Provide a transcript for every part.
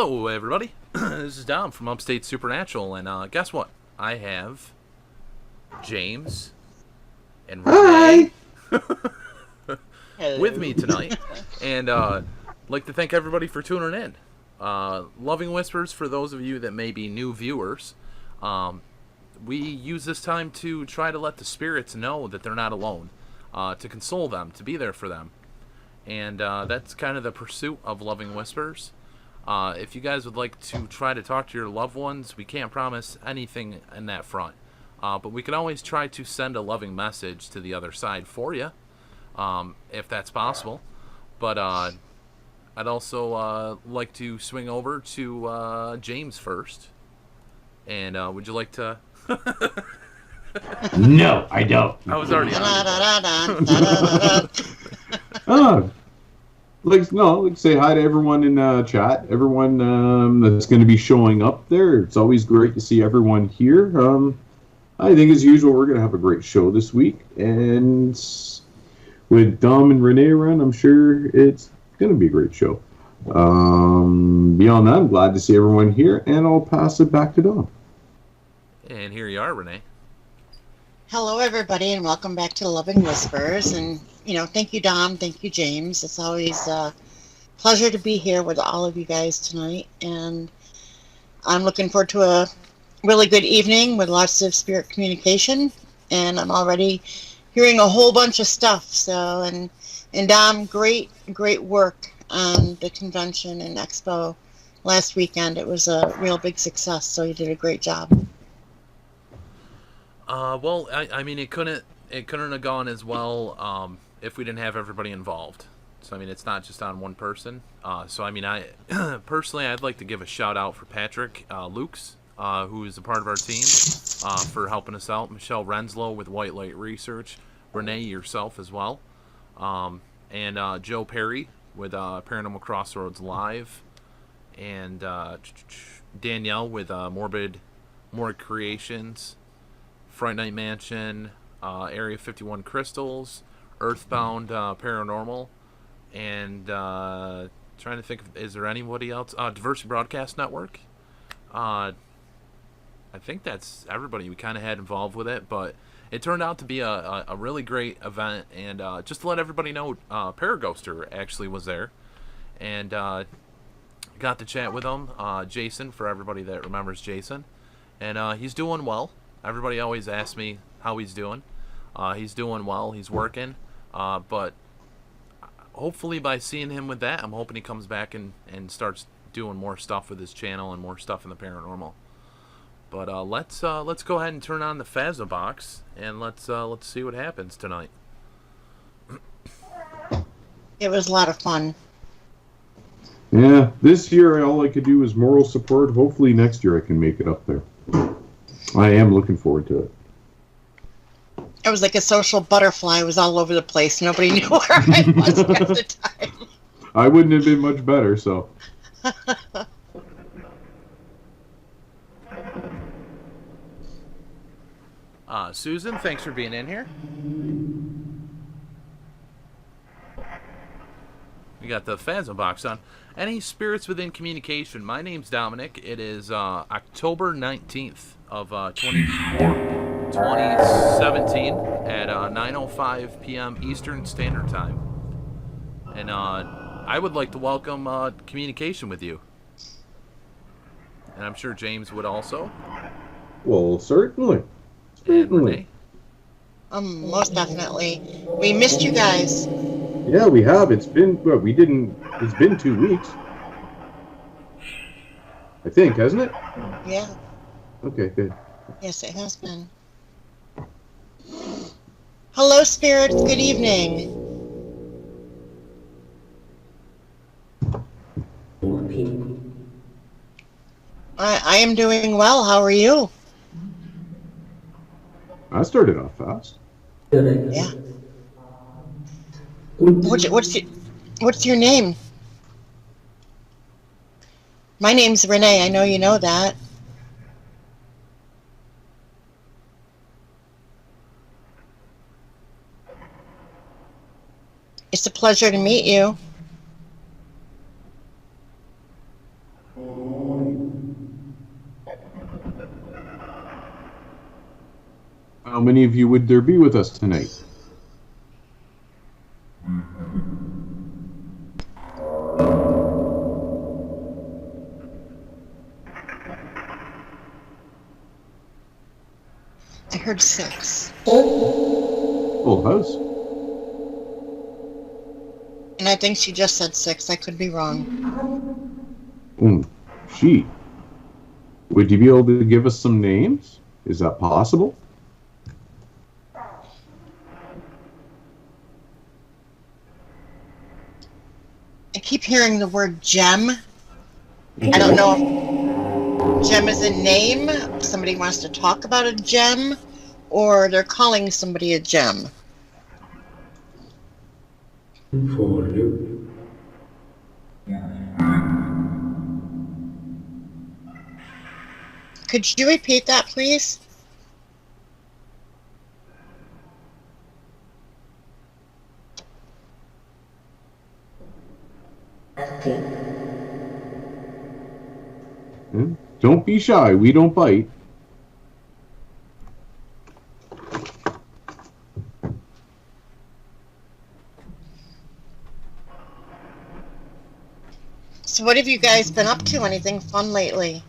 Hello, everybody. This is Dom from Upstate Supernatural, and guess what? I have James and Renee with me tonight, and I'd like to thank everybody for tuning in. Loving Whispers, for those of you that may be new viewers, we use this time to try to let the spirits know that they're not alone, to console them, to be there for them. And that's kind of the pursuit of Loving Whispers. If you guys would like to try to talk to your loved ones, we can't promise anything in that front. But we can always try to send a loving message to the other side for you, if that's possible. But I'd also like to swing over to James first. And would you like to... No, I don't. I was already on. Say hi to everyone in chat. Everyone that's going to be showing up there. It's always great to see everyone here. I think, as usual, we're going to have a great show this week. And with Dom and Renee around, I'm sure it's going to be a great show. Beyond that, I'm glad to see everyone here, and I'll pass it back to Dom. And here you are, Renee. Hello, everybody, and welcome back to Loving Whispers. And, thank you, Dom. Thank you, James. It's always a pleasure to be here with all of you guys tonight. And I'm looking forward to a really good evening with lots of spirit communication. And I'm already hearing a whole bunch of stuff. So, and Dom, great work on the convention and expo last weekend. It was a real big success, so you did a great job. Well, I mean, it couldn't have gone as well if we didn't have everybody involved. So, I mean, it's not just on one person. So, I mean, I personally, I'd like to give a shout out for Patrick Lukes, who is a part of our team, for helping us out. Michelle Renslow with White Light Research, Renee, yourself as well, and Joe Perry with Paranormal Crossroads Live, and Danielle with Morbid Creations, Fright Night Mansion, Area 51 Crystals, Earthbound Paranormal, and trying to think, is there anybody else? Diversity Broadcast Network. I think that's everybody we kind of had involved with it, but it turned out to be a really great event. And just to let everybody know, Paraghoster actually was there, and got to chat with him. Jason, for everybody that remembers Jason, and he's doing well. Everybody always asks me how he's doing. He's doing well. He's working. But hopefully by seeing him with that, I'm hoping he comes back and starts doing more stuff with his channel and more stuff in the paranormal. But let's go ahead and turn on the Phasma box, and let's see what happens tonight. It was a lot of fun. Yeah, this year all I could do was moral support. Hopefully next year I can make it up there. I am looking forward to it. It was like a social butterfly. I was all over the place. Nobody knew where I was at the time. I wouldn't have been much better, so. Susan, thanks for being in here. We got the Phasma box on. Any spirits within communication? My name's Dominic. It is October 19th of 2017 at 9:05 p.m. Eastern Standard Time. And I would like to welcome communication with you. And I'm sure James would also. Well, certainly. And Renee. Most definitely. We missed you guys. Yeah, we have. It's been, it's been 2 weeks. I think, hasn't it? Yeah. Okay, good. Yes, it has been. Hello, spirits. Good evening. I am doing well. How are you? I started off fast. Yeah. What's your name? My name's Renee. I know you know that. It's a pleasure to meet you. How many of you would there be with us tonight? I heard 6. Full house. And I think she just said 6. I could be wrong. Gee. Would you be able to give us some names? Is that possible? I keep hearing the word gem. I don't know if gem is a name, somebody wants to talk about a gem, or they're calling somebody a gem. Could you repeat that, please? Don't be shy. We don't bite. So what have you guys been up to? Anything fun lately?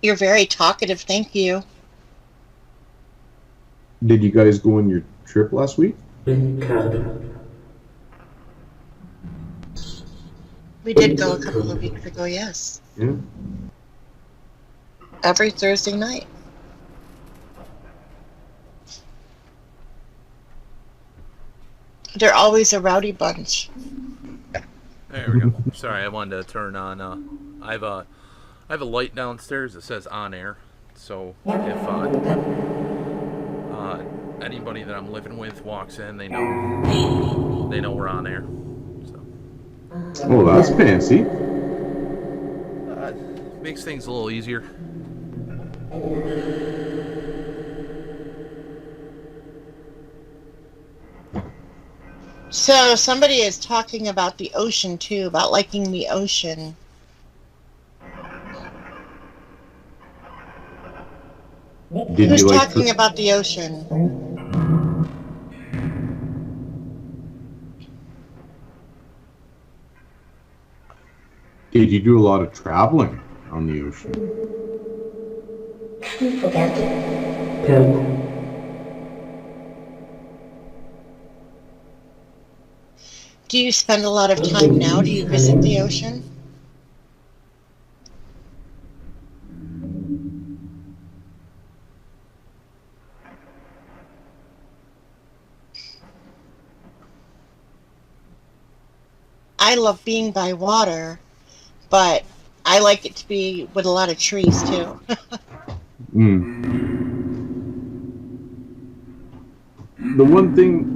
You're very talkative, thank you. Did you guys go on your trip last week? We did go a couple of weeks ago, yes. Yeah. Every Thursday night. They're always a rowdy bunch. There we go. Sorry, I wanted to turn on. I have a light downstairs that says on air. So if anybody that I'm living with walks in, they know we're on air. So. Oh, that's fancy. Makes things a little easier. So somebody is talking about the ocean too, about liking the ocean. Who's talking about the ocean? Did you do a lot of traveling on the ocean? Do you spend a lot of time now? Do you visit the ocean? I love being by water, but I like it to be with a lot of trees too. The one thing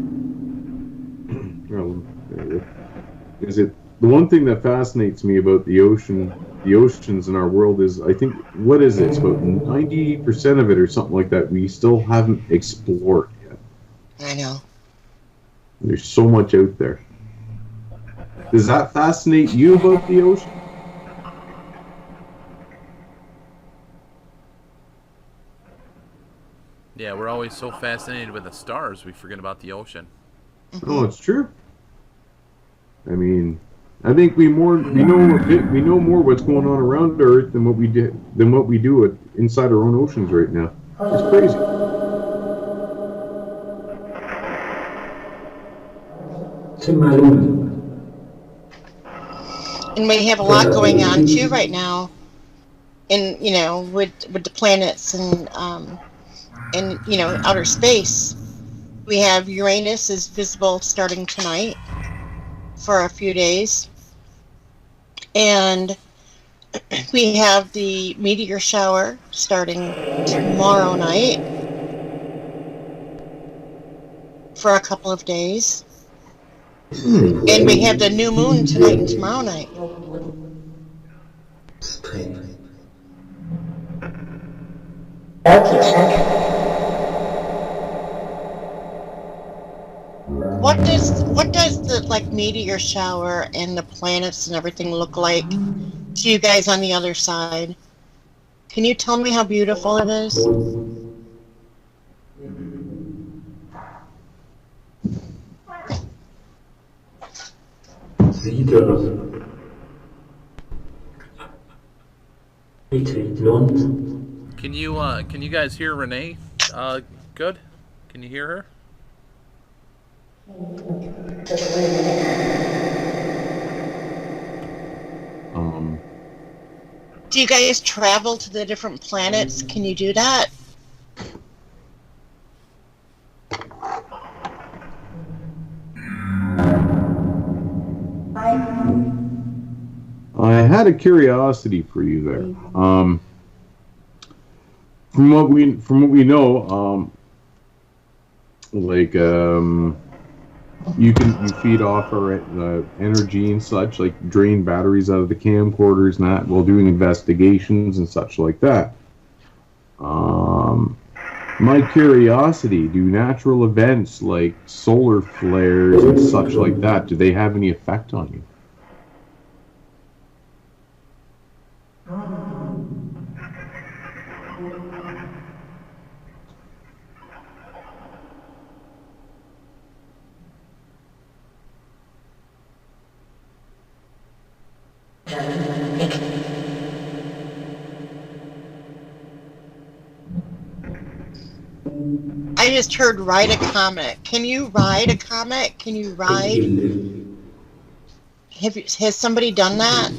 the one thing that fascinates me about the oceans in our world is, I think, what is it? It's about 90% of it or something like that we still haven't explored yet. I know. There's so much out there. Does that fascinate you about the ocean? Yeah, we're always so fascinated with the stars, we forget about the ocean. Oh, it's true. I mean, I think we know more what's going on around Earth than what we do inside our own oceans right now. It's crazy. And we have a lot going on too right now, in with the planets and outer space. We have Uranus is visible starting tonight for a few days, and we have the meteor shower starting tomorrow night for a couple of days. And we have the new moon tonight and tomorrow night. What does the like meteor shower and the planets and everything look like to you guys on the other side? Can you tell me how beautiful it is? Wieder Miteinander. Can you guys hear Renee? Good. Can you hear her? Do you guys travel to the different planets? Can you do that? I had a curiosity for you there. From what we know, you feed off our energy and such, like drain batteries out of the camcorders and that while doing investigations and such like that. My curiosity: do natural events like solar flares and such like that, do they have any effect on you? I just heard ride a comet. Can you ride a comet? Can you ride? Has somebody done that?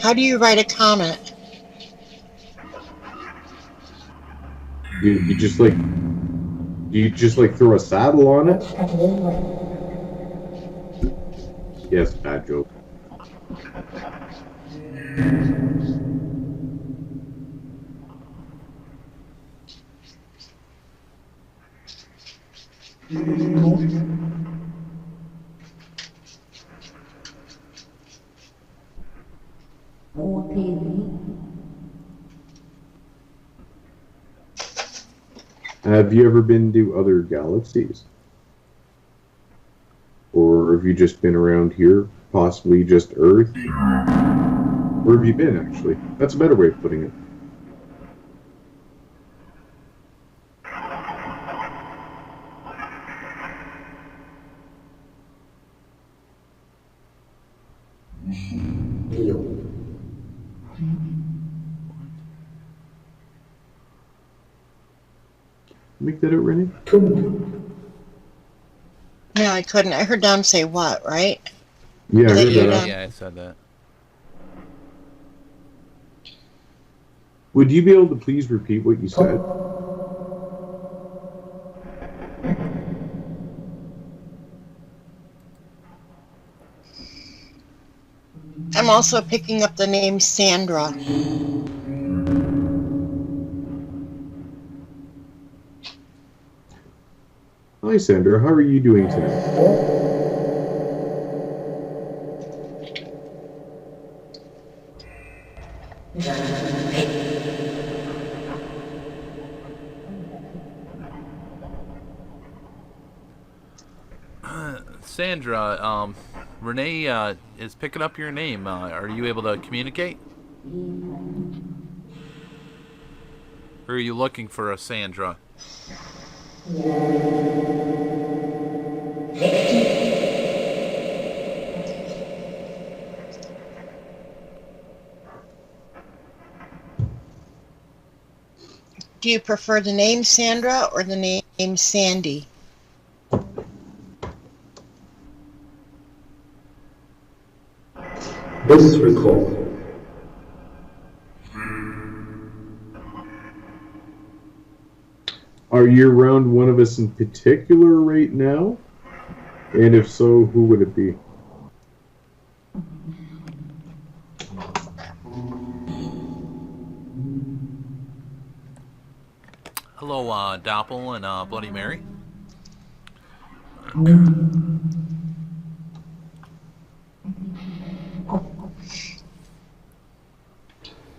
How do you ride a comet? You just like throw a saddle on it? Yes, bad joke. Have you ever been to other galaxies? Or have you just been around here, possibly just Earth? Where have you been, actually? That's a better way of putting it. Make that out, Renee? No, I couldn't. I heard Dom say what, right? Yeah, I heard you, that. Dom? Yeah, I said that. Would you be able to please repeat what you said? I'm also picking up the name Sandra. Hi, Sandra. How are you doing tonight? Sandra, Renee is picking up your name. Are you able to communicate? Or are you looking for a Sandra? Do you prefer the name Sandra or the name Sandy? This recall. Are you around one of us in particular right now? And if so, who would it be? Hello, Doppel and Bloody Mary.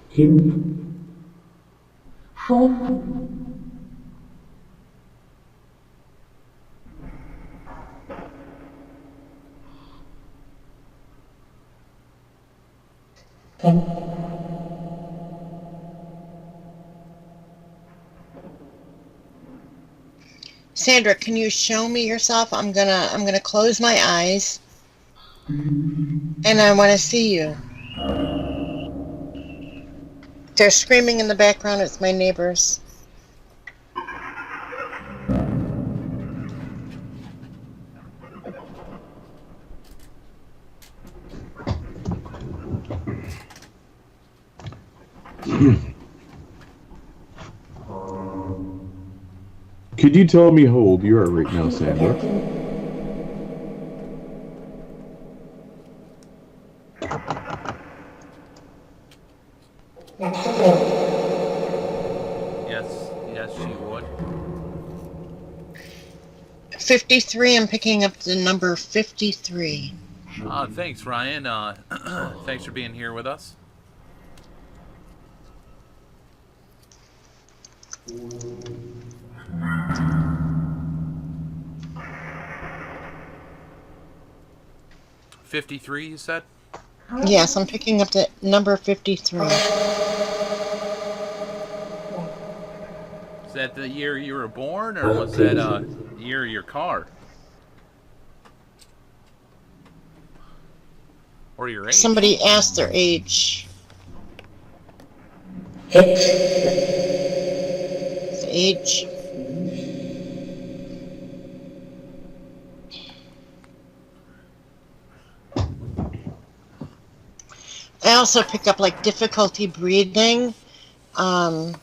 Him. Sandra, can you show me yourself? I'm gonna close my eyes, and I want to see you. They're screaming in the background. It's my neighbors. Could you tell me how old you are right now, Sandra? Yes, she would. 53. I'm picking up the number 53. Thanks, Ryan. Thanks for being here with us. $53, you said? Yes, I'm picking up the number 53. Is that the year you were born, or was that the year of your car? Or your age? Somebody asked their age. Age. I also pick up like difficulty breathing. Do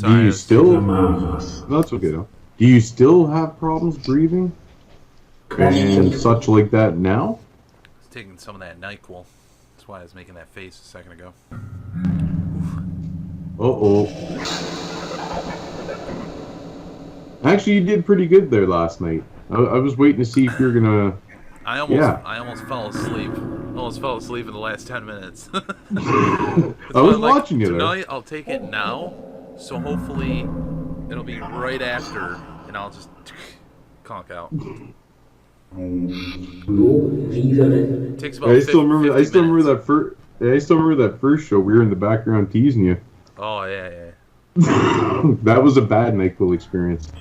you still? That's okay though. Do you still have problems breathing and such like that now? I was taking some of that NyQuil. That's why I was making that face a second ago. Uh-oh. Actually, you did pretty good there last night. I was waiting to see if you're gonna... I almost fell asleep. Almost fell asleep in the last 10 minutes. I was watching you there. Tonight, I'll take it now, so hopefully it'll be right after, and I'll just conk out. It takes about I still remember minutes. that first show. We were in the background teasing you. Oh, yeah. That was a bad NyQuil experience.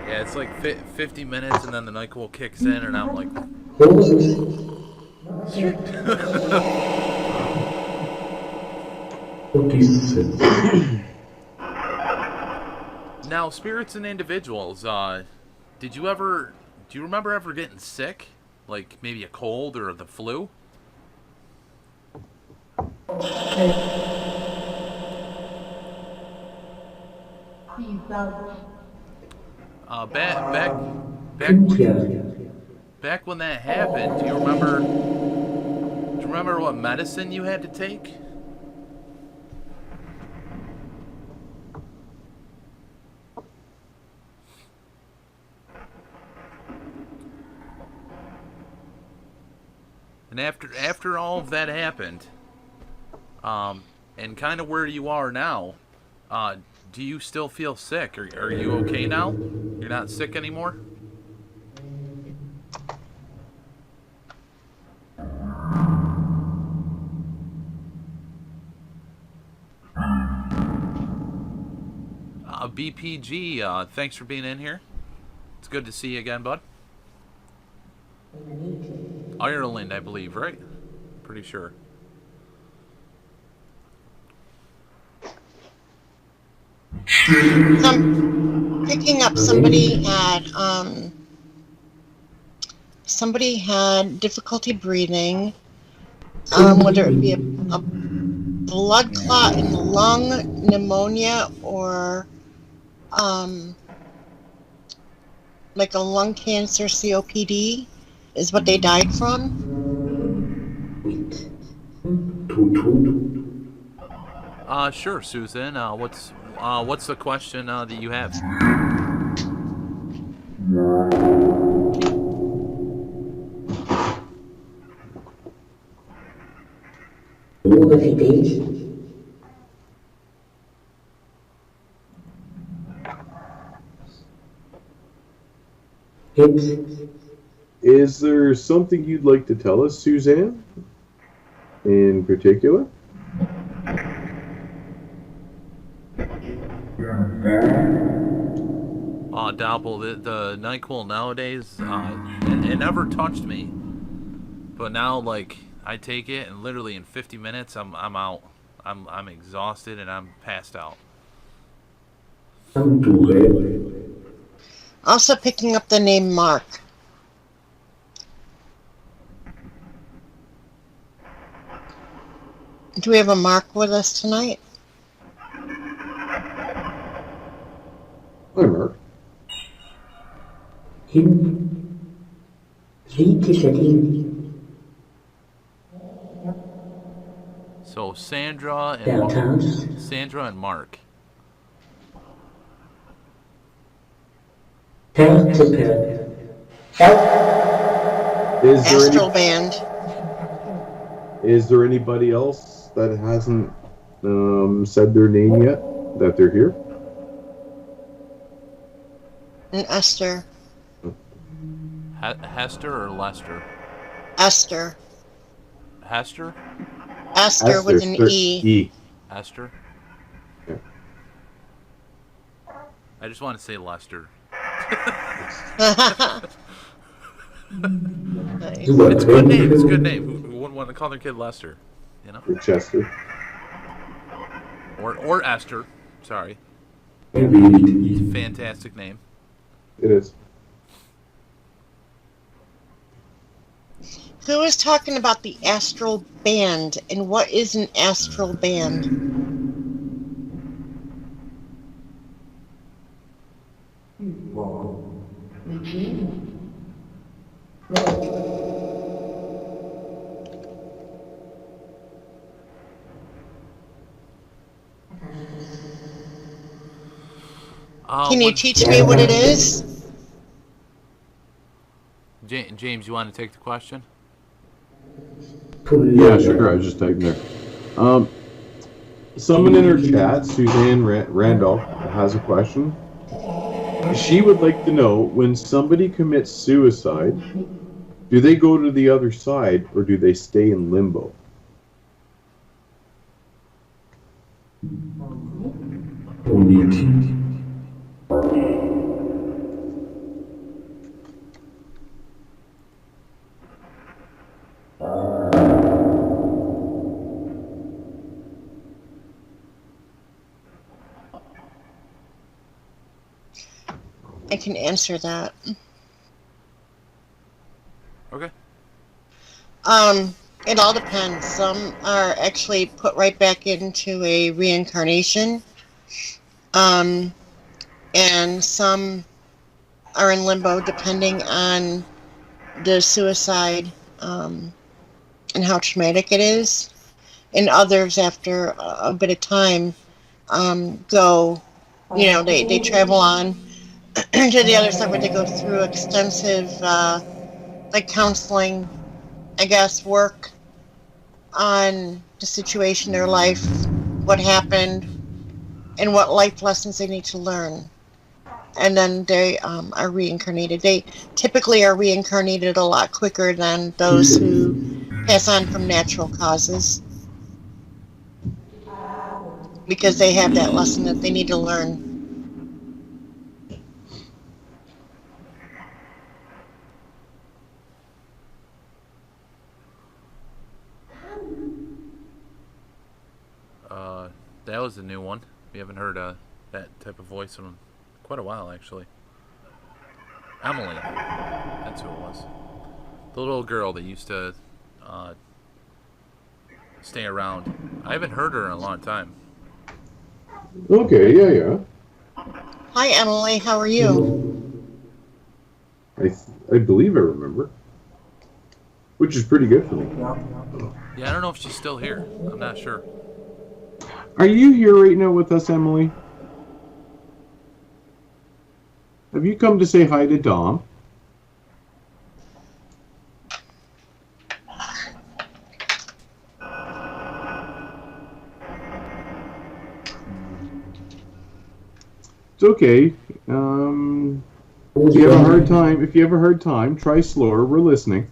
Yeah, it's like 50 minutes, and then the NyQuil kicks in, and I'm like... Now, spirits and individuals, do you remember ever getting sick? Like, maybe a cold or the flu? Back when that happened, do you remember what medicine you had to take? And after all of that happened, and kind of where you are now, do you still feel sick? Are you okay now? You're not sick anymore? BPG, thanks for being in here. It's good to see you again, bud. Ireland, I believe, right? Pretty sure. So I'm picking up somebody had difficulty breathing, whether it be a blood clot in the lung, pneumonia, or like a lung cancer, COPD, is what they died from. Toot. Sure, Susan. What's the question that you have? Universität. Hips. Is there something you'd like to tell us, Suzanne, in particular? Dapple, the NyQuil nowadays, it never touched me. But now, like, I take it and literally in 50 minutes, I'm out. I'm exhausted and I'm passed out. Also picking up the name Mark. Do we have a Mark with us tonight? Hi, Mark. So Sandra and Mark. Astral Band. Is there anybody else that hasn't said their name yet that they're here? And Esther. Hester or Lester? Esther. Hester? Esther with an E. Esther? Yeah. I just want to say Lester. Nice. It's a good name. It's a good name. Who wouldn't want to call their kid Lester? You know? Or Chester. Or Esther. Sorry. It's a fantastic name. It is. Who is talking about the astral band, and what is an astral band? Can you teach me what it is? James, you want to take the question? Yeah, sure. I was just typing there. Someone in her chat, Suzanne Randolph, has a question. She would like to know, when somebody commits suicide, do they go to the other side or do they stay in limbo? I can answer that. Okay. It all depends. Some are actually put right back into a reincarnation. And some are in limbo depending on the suicide, and how traumatic it is. And others, after a bit of time, go, they travel on to the other side where they go through extensive, counseling, I guess, work on the situation, their life, what happened, and what life lessons they need to learn. And then they are reincarnated. They typically are reincarnated a lot quicker than those who pass on from natural causes, because they have that lesson that they need to learn. That was a new one. We haven't heard that type of voice in quite a while, actually. Emily. That's who it was. The little girl that used to stay around. I haven't heard her in a long time. Okay, yeah. Hi, Emily. How are you? I believe I remember. which is pretty good for me. Yeah, I don't know if she's still here. I'm not sure. Are you here right now with us, Emily? Have you come to say hi to Dom? It's okay. If you have a hard time, try slower. We're listening.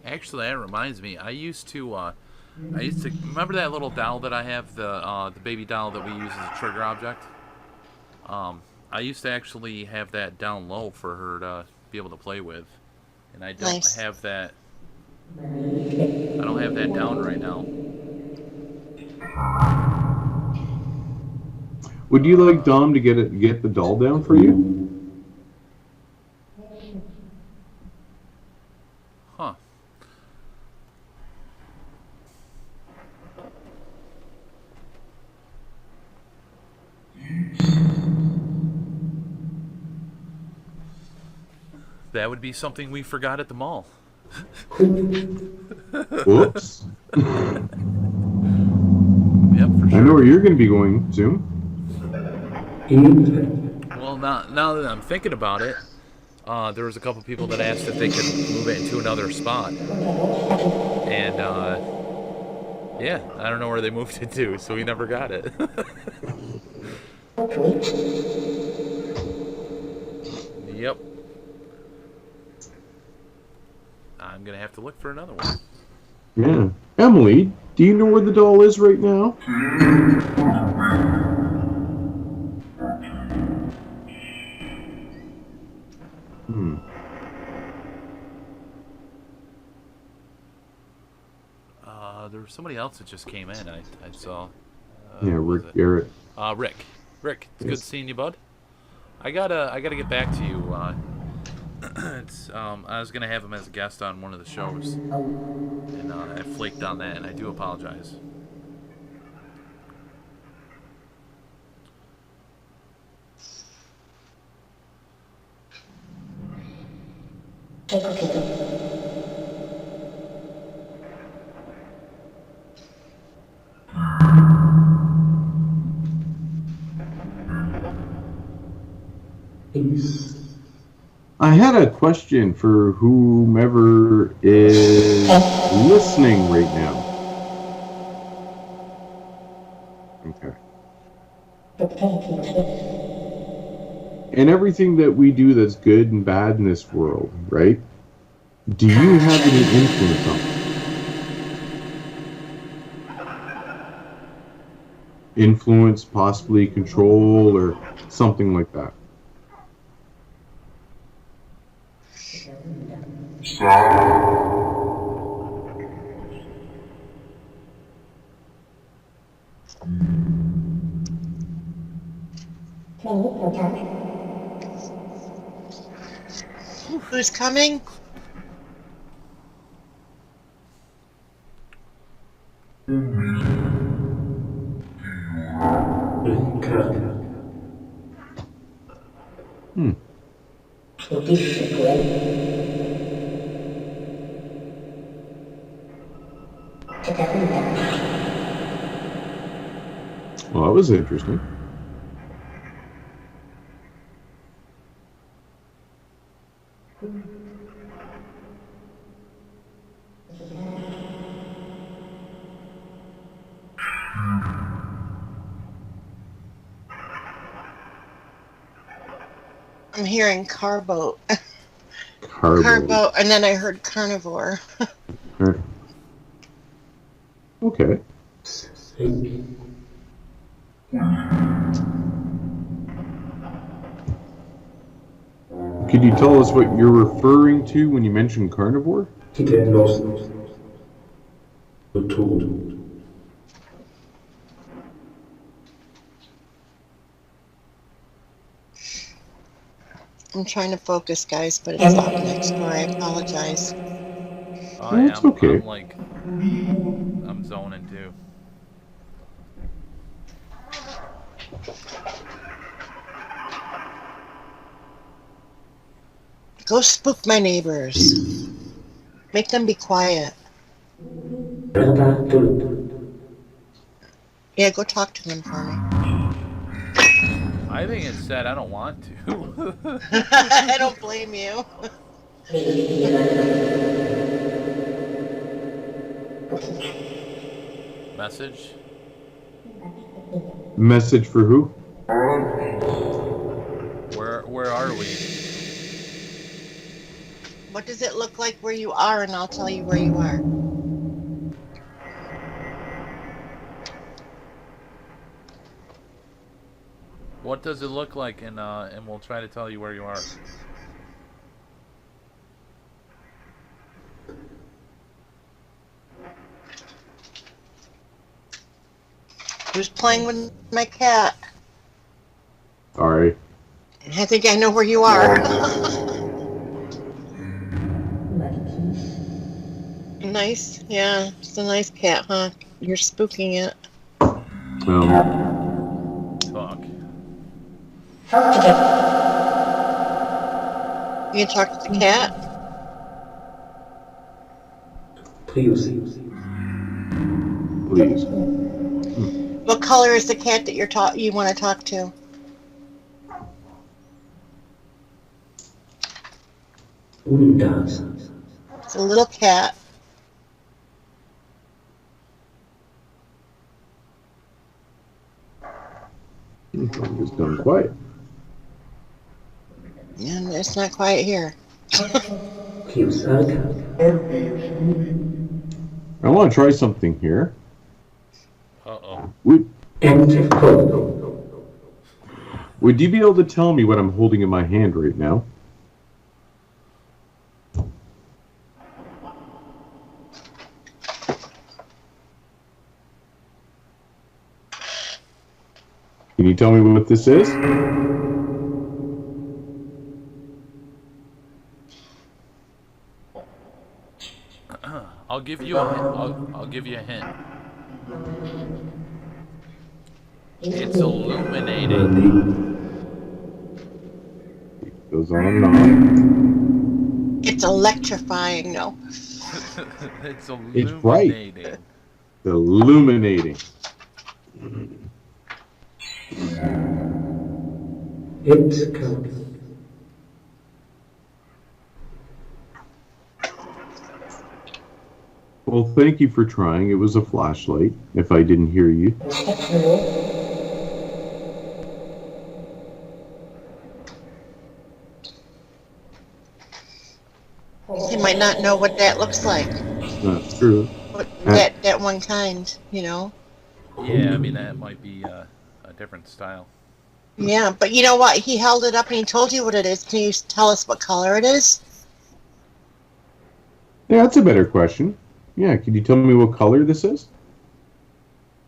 Actually, that reminds me. I used to remember that little doll that I have, the baby doll that we use as a trigger object. I used to actually have that down low for her to be able to play with, and I don't have that. I don't have that down right now. Would you like Dom to get the doll down for you? Huh. That would be something we forgot at the mall. Whoops. Yep, for sure. I know where you're going to be going soon. Well, now that I'm thinking about it, there was a couple people that asked if they could move it into another spot. And, yeah, I don't know where they moved it to, so we never got it. Yep. I'm going to have to look for another one. Yeah. Emily, do you know where the doll is right now? There was somebody else that just came in. I saw. Yeah, Rick Garrett. Rick, it's good seeing you, bud. I gotta get back to you. I was gonna have him as a guest on one of the shows, and I flaked on that, and I do apologize. I had a question for whomever is listening right now. Okay. And everything that we do that's good and bad in this world, right? Do you have any influence on it? Influence, possibly control, or something like that? Who's coming? Well, that was interesting. I'm hearing carboat. Carboat. And then I heard carnivore. Okay. Could you tell us what you're referring to when you mention carnivore? I'm trying to focus, guys, but it's loud next door. I apologize. Oh, yeah, That's okay. I'm zoning too. Go spook my neighbors. Make them be quiet. Yeah, go talk to them for me. I think it said I don't want to. I don't blame you. Message? Message for who? Where are we? What does it look like where you are, and I'll tell you where you are. What does it look like, and we'll try to tell you where you are. Who's playing with my cat? Sorry. I think I know where you are. Nice. Yeah, it's a nice cat, huh? You're spooking it. Talk. You can talk to the cat? Please. What color is the cat that you want to talk to? It's a little cat. I'm just done quiet. And it's not quiet here. I want to try something here. Uh-oh. Would you be able to tell me what I'm holding in my hand right now? Can you tell me what this is? I'll give you a hint. I'll give you a hint. It's illuminating. Goes on and on. It's electrifying, no. It's illuminating. It's bright. Illuminating. It's coming. Well, thank you for trying. It was a flashlight, if I didn't hear you. You might not know what that looks like. That's true. That one kind, you know? Yeah, I mean, that might be a different style. Yeah, but you know what? He held it up and he told you what it is. Can you tell us what color it is? Yeah, that's a better question. Yeah, can you tell me what color this is?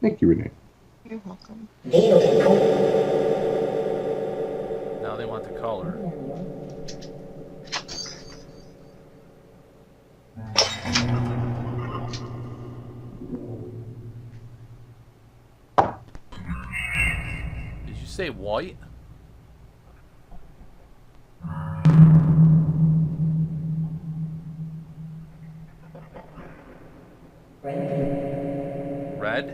Thank you, Renee. You're welcome. Now they want the color. Did you say white? Red?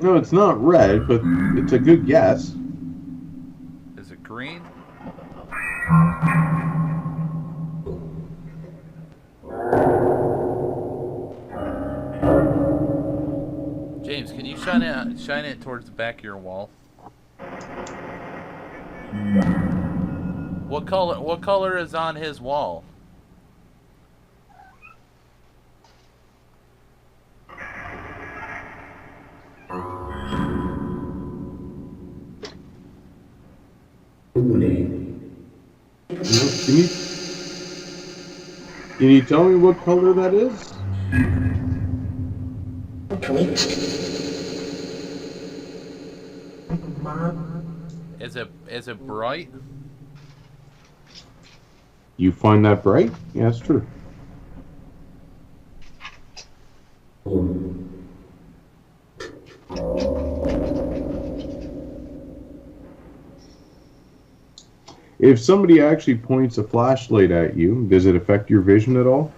No, it's not red, but it's a good guess. Is it green? James, can you shine it towards the back of your wall? What color is on his wall? Can you tell me what color that is? Is it bright? You find that bright? Yeah, that's true. if somebody actually points a flashlight at you, does it affect your vision at all?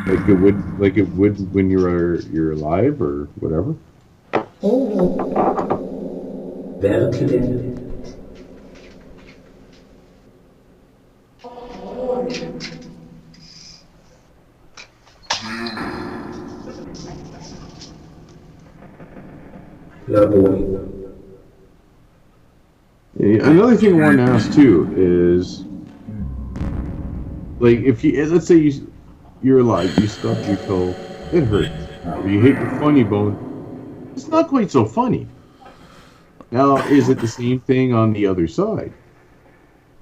Like it would when you're alive or whatever? Vertigen. Labor. Another thing I want to ask too is, like, if you let's say you're alive, you stub your toe, it hurts. Or you hit your funny bone, it's not quite so funny. Now, is it the same thing on the other side?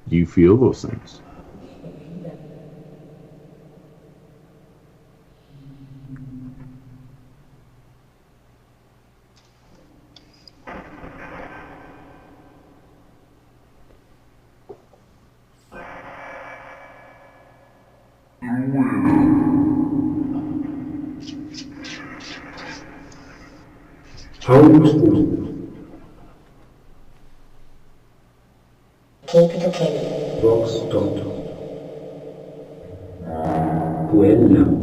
Do you feel those things?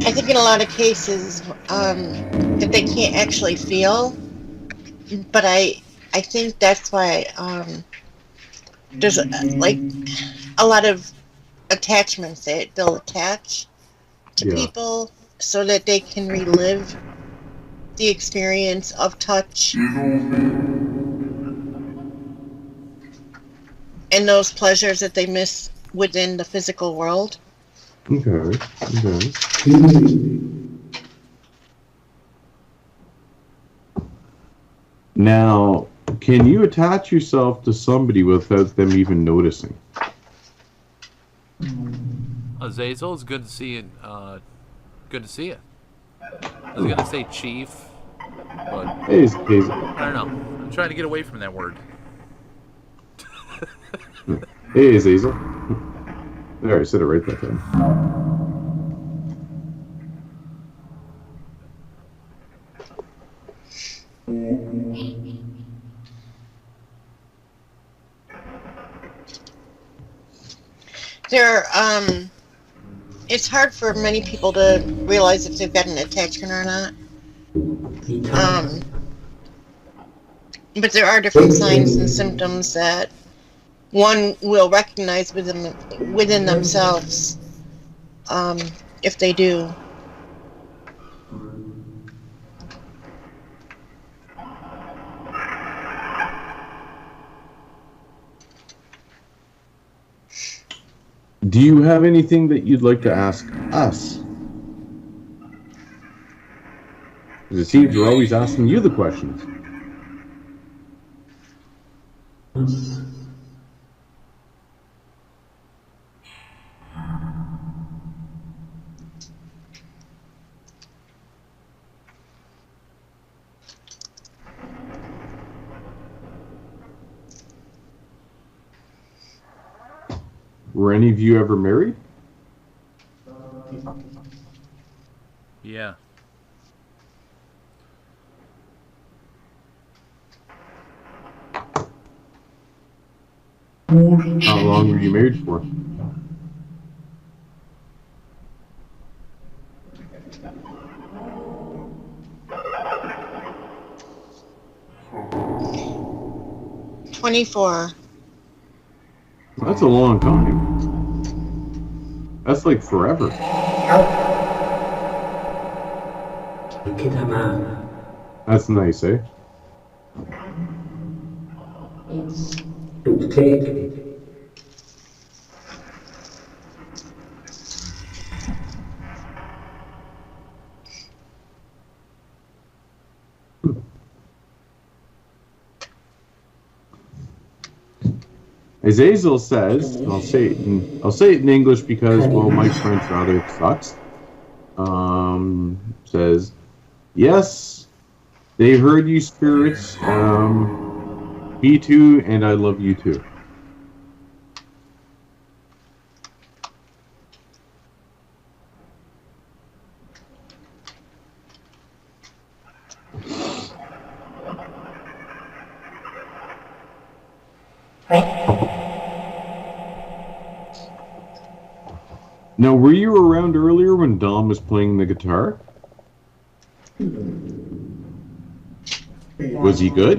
I think in a lot of cases that they can't actually feel, but I think that's why there's like a lot of attachments that they'll attach to people so that they can relive the experience of touch and those pleasures that they miss within the physical world. Okay. Now, can you attach yourself to somebody without them even noticing? Azazel, it's good to see you. Good to see you. I was gonna say chief, but Hey, I don't know. I'm trying to get away from that word. hey, Azazel. There, I said it right that time. It's hard for many people to realize if they've got an attachment or not. But there are different signs and symptoms that one will recognize within themselves if they do. Do you have anything that you'd like to ask us? Because it seems we're always asking you the questions. Were any of you ever married? Yeah. How long were you married for? "24." That's a long time. That's like forever. That's nice, eh? Azazel says, I'll say it in English because, well, my French rather sucks. Says, yes, they heard you spirits. Me too, and I love you too. Now, were you around earlier when Dom was playing the guitar? Was he good?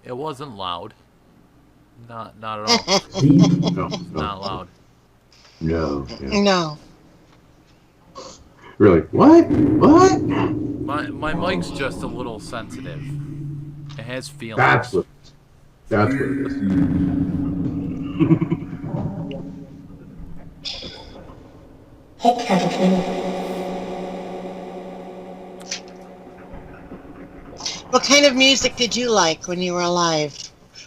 It wasn't loud. Not at all. No, Not loud. No. No. Really? What? My mic's just a little sensitive. It has feelings. That's what it is. What kind of music did you like when you were alive?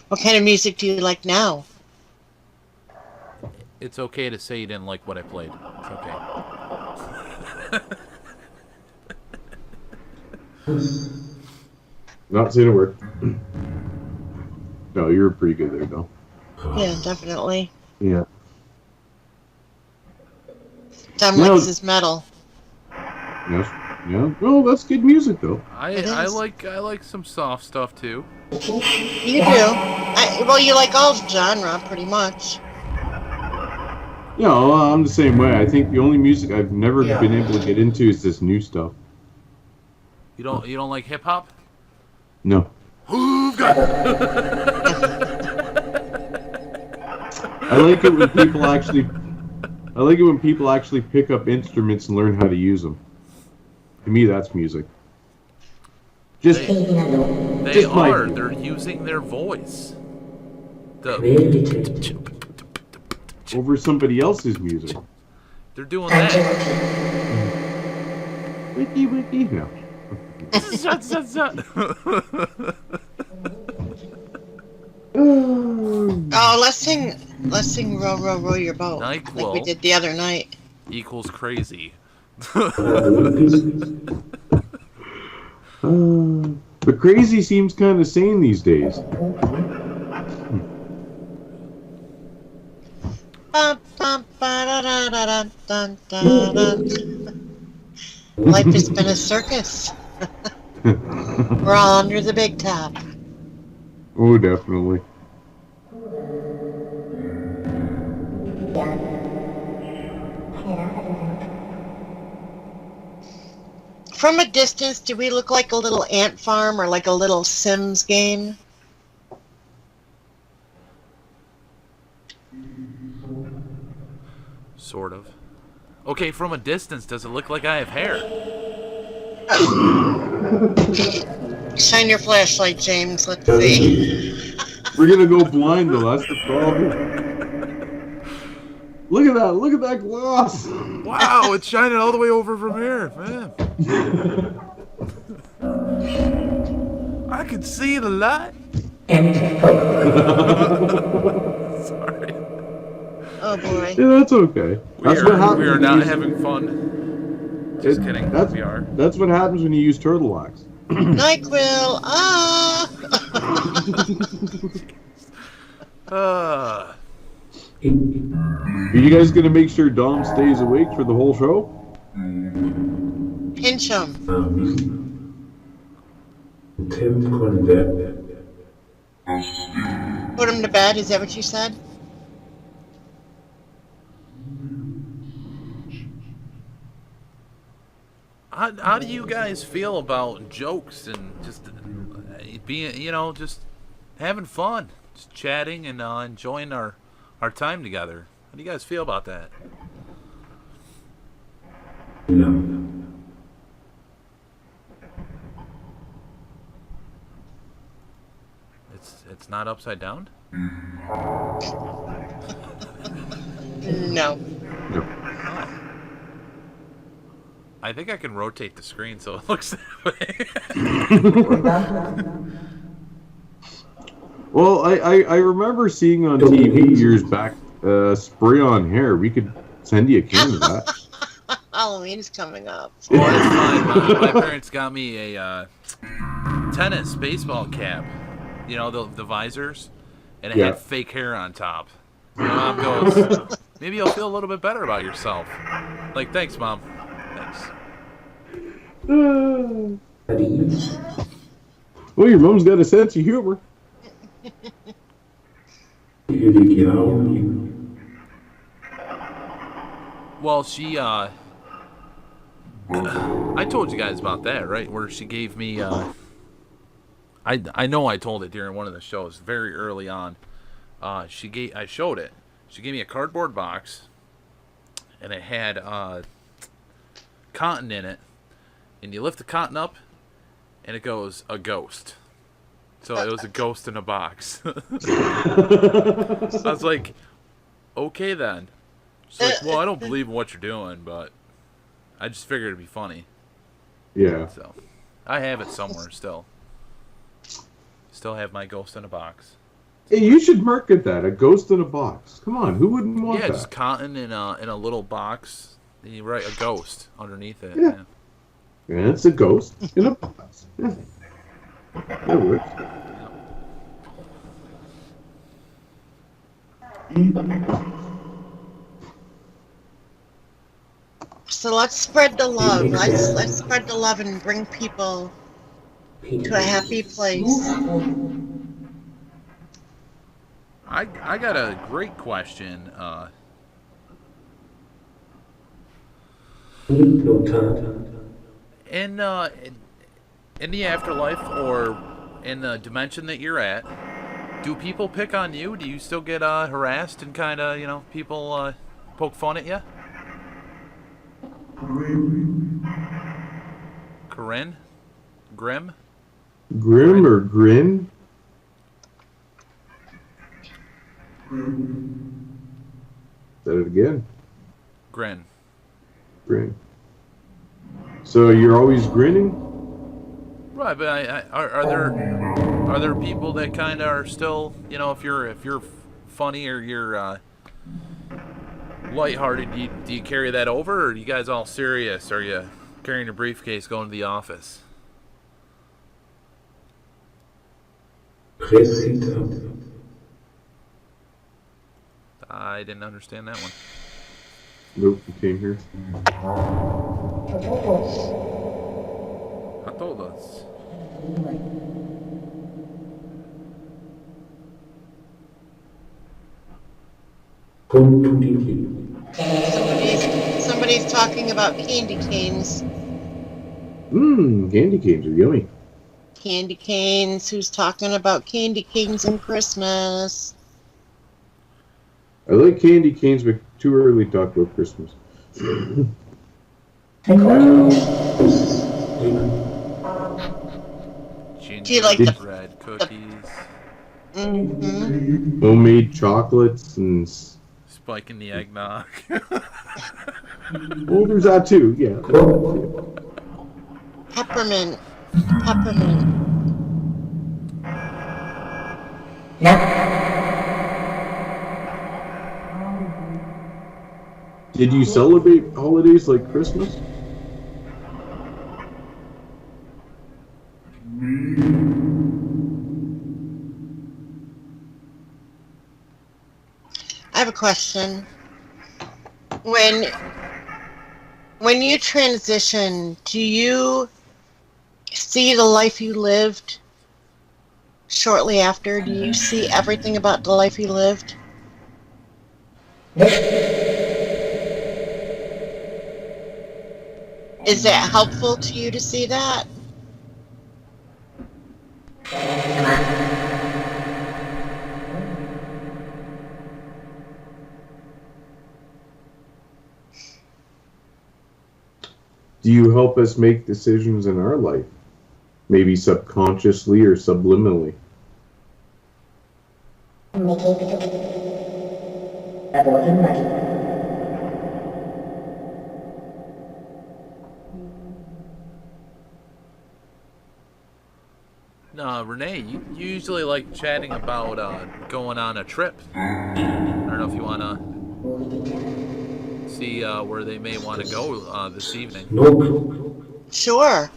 What kind of music do you like now? It's okay to say you didn't like what I played. It's okay. Not saying a word. No, you're pretty good there, though. Yeah, definitely. Yeah. Tom Now- likes his metal. Yes. Yeah. Well, that's good music, though. It I is. like some soft stuff too. You do. Well, you like all genre, pretty much. Yeah, well, I'm the same way. I think the only music I've never been able to get into is this new stuff. You don't like hip hop? No. I like it when people actually. I like it when people actually pick up instruments and learn how to use them. To me, that's music. They Just my are. view. They're using their voice. Over somebody else's music. They're doing that. Wiki. No. Oh, let's sing "Row, Row, Row Your Boat" like we NyQuil did the other night. equals crazy. But crazy seems kind of sane these days. Life has been a circus. We're all under the big top. Oh, definitely. From a distance, do we look like a little ant farm or like a little Sims game? Sort of. Okay, from a distance, does it look like I have hair? Shine your flashlight, James. Let's see. We're gonna go blind though. That's the problem. Look at that gloss. Wow, it's shining all the way over from here, man. I can see the light. Sorry. Oh boy. Yeah, that's okay. That's what happens. We are when not you use- having fun. Just kidding. We are. That's what happens when you use turtle wax. NyQuil. Ah. Are you guys gonna make sure Dom stays awake for the whole show? Pinch him. Put him to bed. Is that what you said? How do you guys feel about jokes and just being, just having fun, just chatting and enjoying our time together? How do you guys feel about that? It's not upside down? No. I think I can rotate the screen so it looks that way. Well, I remember seeing on TV years back spray on hair. We could send you a can of that. Halloween's coming up. Oh, that's fine. My parents got me a tennis baseball cap. You know, the visors, and it had fake hair on top. My mom goes, maybe you'll feel a little bit better about yourself. Like, thanks, Mom. Thanks. Well, your mom's got a sense of humor. Well, she, I told you guys about that, right? Where she gave me, I know I told it during one of the shows very early on. I showed it. She gave me a cardboard box, and it had cotton in it. And you lift the cotton up, and it goes a ghost. So it was a ghost in a box. I was like, okay then. She's like, well, I don't believe in what you're doing, but I just figured it'd be funny. Yeah. So I have it somewhere still. Still have my ghost in a box. Hey, you should market that, a ghost in a box. Come on, who wouldn't want that? Yeah, just cotton in a little box, and you write a ghost underneath it. Yeah. Yeah, it's a ghost in a box. Yeah. That works. So let's spread the love. Let's spread the love and bring people to a happy place. I got a great question. In the afterlife or in the dimension that you're at, do people pick on you? Do you still get harassed and kind of, people poke fun at you? Corinne? Grim? Grim or grin? Said it again. Grin. Grin. So you're always grinning? Right, but are there people that kind of are still, if you're funny or you're lighthearted, do you carry that over, or are you guys all serious? Are you carrying a briefcase going to the office? I didn't understand that one. Nope, you came here. I told us. Somebody's talking about candy canes. Candy canes are yummy. Candy canes. Who's talking about candy canes and Christmas? I like candy canes, but too early to talk about Christmas. Do you like the Gingerbread cookies? Mm-hmm. Homemade chocolates and... Spiking the eggnog. Well, there's that too, yeah. Peppermint. Did you celebrate holidays like Christmas? I have a question. When you transition, do you see the life you lived shortly after? Do you see everything about the life you lived? Is that helpful to you to see that? Do you help us make decisions in our life? Maybe subconsciously or subliminally? Renee, you usually like chatting about going on a trip. I don't know if you want to see where they may want to go this evening. Sure.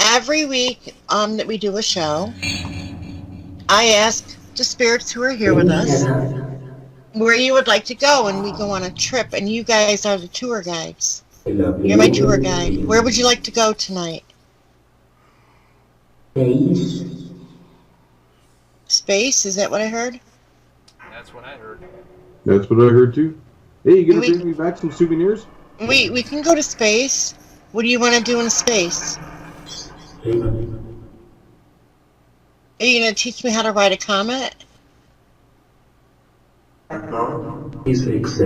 Every week that we do a show, I ask the spirits who are here with us where you would like to go, and we go on a trip, and you guys are the tour guides. You're my tour guide. Where would you like to go tonight? Space. Space, is that what I heard? That's what I heard. That's what I heard too. Hey, you gonna We- bring me back some souvenirs? We can go to space. What do you want to do in space? Raven. Are you going to teach me how to ride a comet? Physics.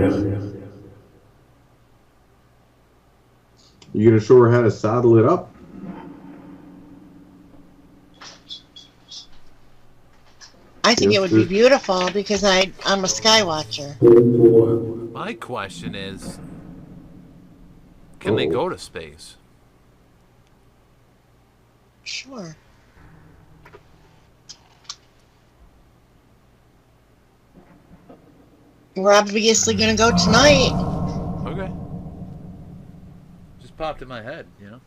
You gonna show her how to saddle it up? I think Yes, it would be sir. beautiful because I'm a sky watcher. My question is, can they go to space? Sure. We're obviously going to go tonight. Okay. Just popped in my head, you know.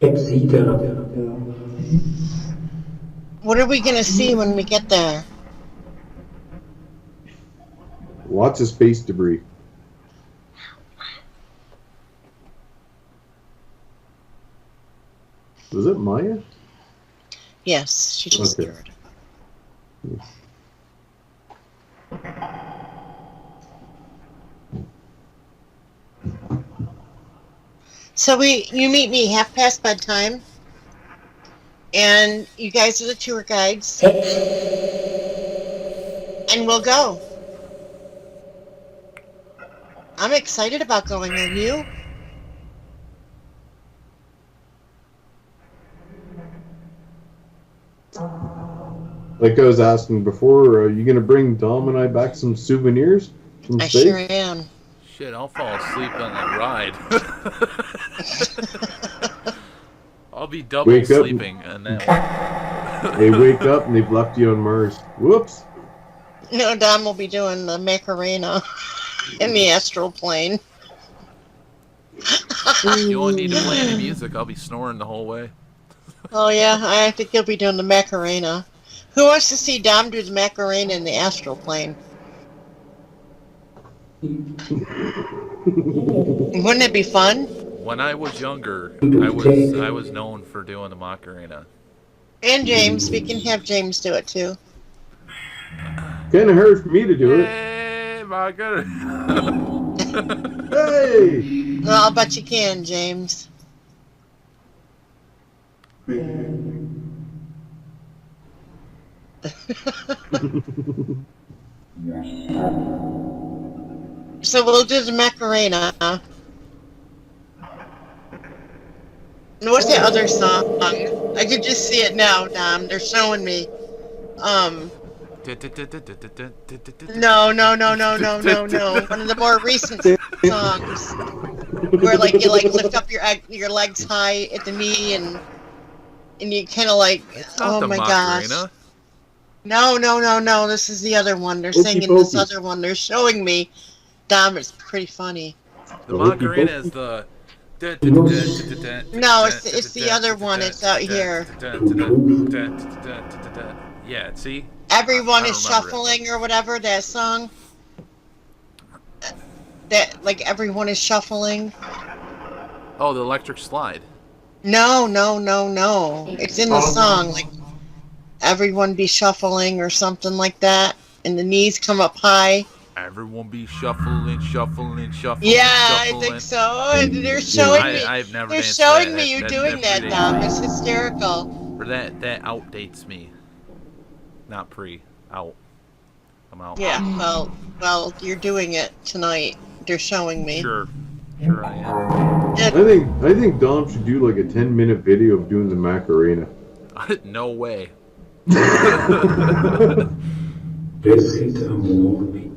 Etc. What are we going to see when we get there? Lots of space debris. Was it Maya? Yes, she just Okay. stirred. So you meet me bedtime, and you guys are the tour guides, and we'll go. I'm excited about going. Are you? Like I was asking before, are you gonna bring Dom and I back some souvenirs from I space? sure am. Shit, I'll fall asleep on that ride. I'll be double Wake up. sleeping on that one. They wake up and they've left you on Mars. Whoops. No, Dom will be doing the Macarena in the astral plane. You won't need to play any music. I'll be snoring the whole way. Oh yeah, I think he'll be doing the Macarena. Who wants to see Dom do the Macarena in the astral plane? Wouldn't it be fun? When I was younger, I was known for doing the Macarena. And James, we can have James do it too. Kinda hard for me to do it. Hey, Macarena. Hey! Well, I'll bet you can, James. So we'll do the Macarena. And what's that other song? I could just see it now, Dom. They're showing me. No. One of the more recent songs where like you like lift up your legs high at the knee and you kind of like, It's not oh the my Macarena. gosh. No. This is the other one. They're singing this other one. They're showing me. Dom, it's pretty funny. The Macarena is the. No, it's the other one. It's out here. Yeah, see? Everyone I is remember it. shuffling or whatever, that song. That, like, everyone is shuffling. Oh, the electric slide. No. It's in the song, like, everyone be shuffling or something like that. And the knees come up high. Everyone be shuffling. Yeah, I think so. And they're showing me. I've never They're danced showing that. me you That doing that, predates Dom. me. It's hysterical. Or that outdates me. Not out. I'm out. Yeah, well, you're doing it tonight. They're showing me. Sure I am. I think Dom should do like a 10-minute video of doing the Macarena. No way. Visit a movie.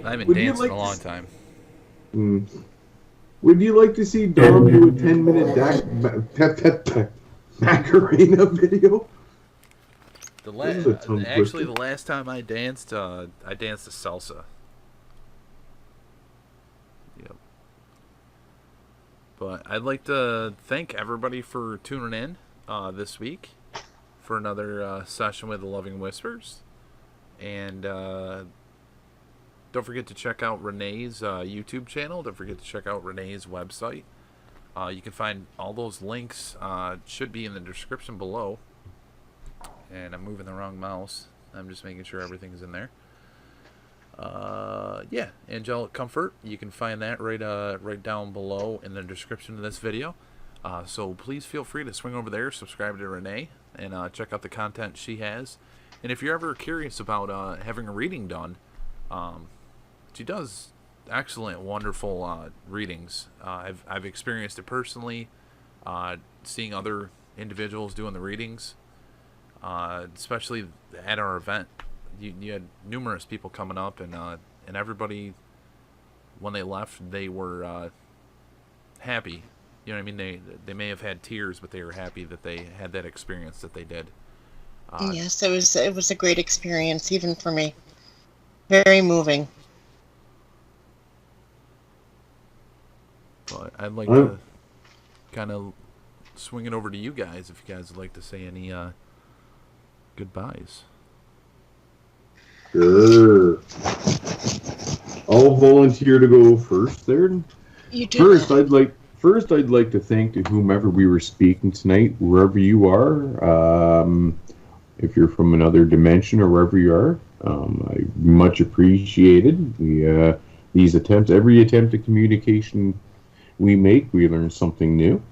I haven't Would you danced in like a to long time. Would you like to see Dom do a 10-minute Macarena video? This is a tongue Actually, twister. the last time I danced a salsa. Yep. But I'd like to thank everybody for tuning in this week for another session with the Loving Whispers. And don't forget to check out Renee's YouTube channel. Don't forget to check out Renee's website. You can find all those links, should be in the description below. And I'm moving the wrong mouse. I'm just making sure everything's in there. Yeah, Angelic Comfort. You can find that right down below in the description of this video. So please feel free to swing over there, subscribe to Renee, and check out the content she has. And if you're ever curious about having a reading done, she does excellent, wonderful readings. I've experienced it personally, seeing other individuals doing the readings, especially at our event. You had numerous people coming up, and everybody, when they left, they were happy. You know what I mean? They may have had tears, but they were happy that they had that experience that they did. Yes, it was a great experience, even for me. Very moving. But I'd like to kind of swing it over to you guys if you guys would like to say any goodbyes. Sure. I'll volunteer to go first there. You do that. First, I'd like to thank to whomever we were speaking tonight, wherever you are. If you're from another dimension or wherever you are, I much appreciated. Every attempt at communication we make, we learn something new.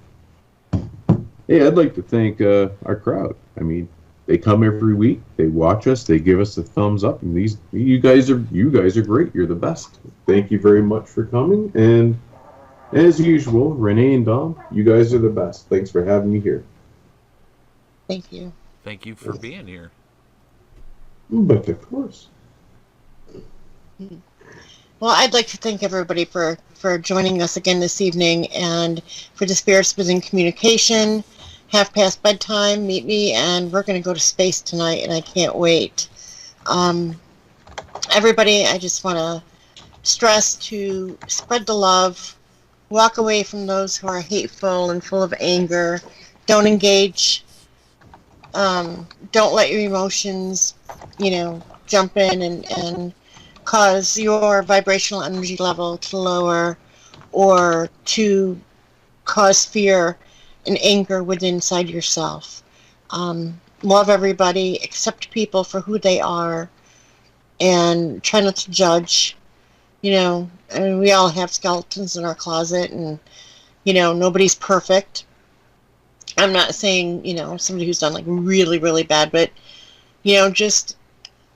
Hey, I'd like to thank our crowd. I mean, they come every week, they watch us, they give us a thumbs up, and you guys are great. You're the best. Thank you very much for coming, and as usual, Renee and Dom, you guys are the best. Thanks for having me here. Thank you. Thank you for being here. But of course. Well, I'd like to thank everybody for joining us again this evening, and for the Spirits Within Communication. Half past bedtime, meet me, and we're going to go to space tonight, and I can't wait. Everybody, I just want to stress to spread the love, walk away from those who are hateful and full of anger. Don't engage. Don't let your emotions, jump in and cause your vibrational energy level to lower, or to cause fear and anger within inside yourself. Love everybody, accept people for who they are, and try not to judge. I mean, we all have skeletons in our closet, and nobody's perfect. I'm not saying somebody who's done like really, really bad, but just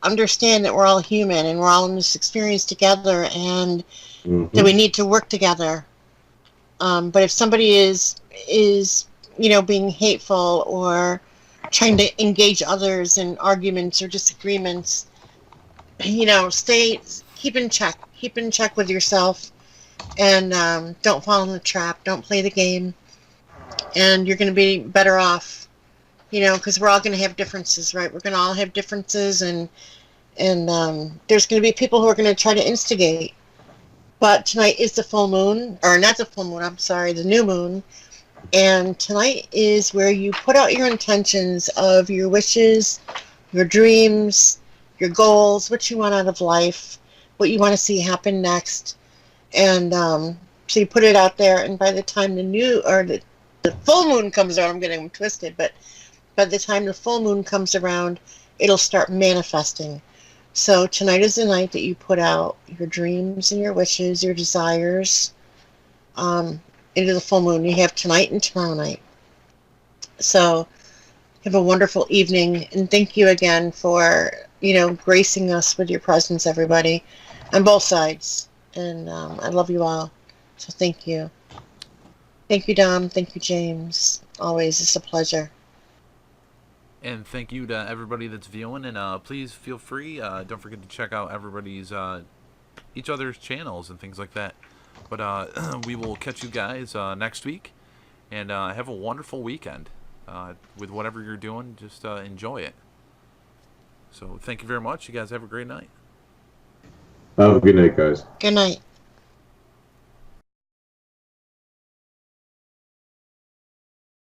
understand that we're all human and we're all in this experience together, and that we need to work together. But if somebody is being hateful or trying to engage others in arguments or disagreements, keep in check with yourself, and don't fall in the trap. Don't play the game, and you're going to be better off. Because we're all going to have differences, right? We're going to all have differences, and there's going to be people who are going to try to instigate. But tonight is the full moon, or not the full moon, I'm sorry, the new moon. And tonight is where you put out your intentions of your wishes, your dreams, your goals, what you want out of life, what you want to see happen next. And so you put it out there, and by the time the full moon comes around, I'm getting them twisted, but by the time the full moon comes around, it'll start manifesting. So tonight is the night that you put out your dreams and your wishes, your desires, into the full moon. You have tonight and tomorrow night. So have a wonderful evening, and thank you again for, gracing us with your presence, everybody, on both sides. And I love you all. So thank you. Thank you, Dom. Thank you, James. Always, it's a pleasure. And thank you to everybody that's viewing, and please feel free. Don't forget to check out everybody's each other's channels and things like that. But we will catch you guys next week, and have a wonderful weekend with whatever you're doing. Just enjoy it. So thank you very much. You guys have a great night. Oh, good night, guys. Good night.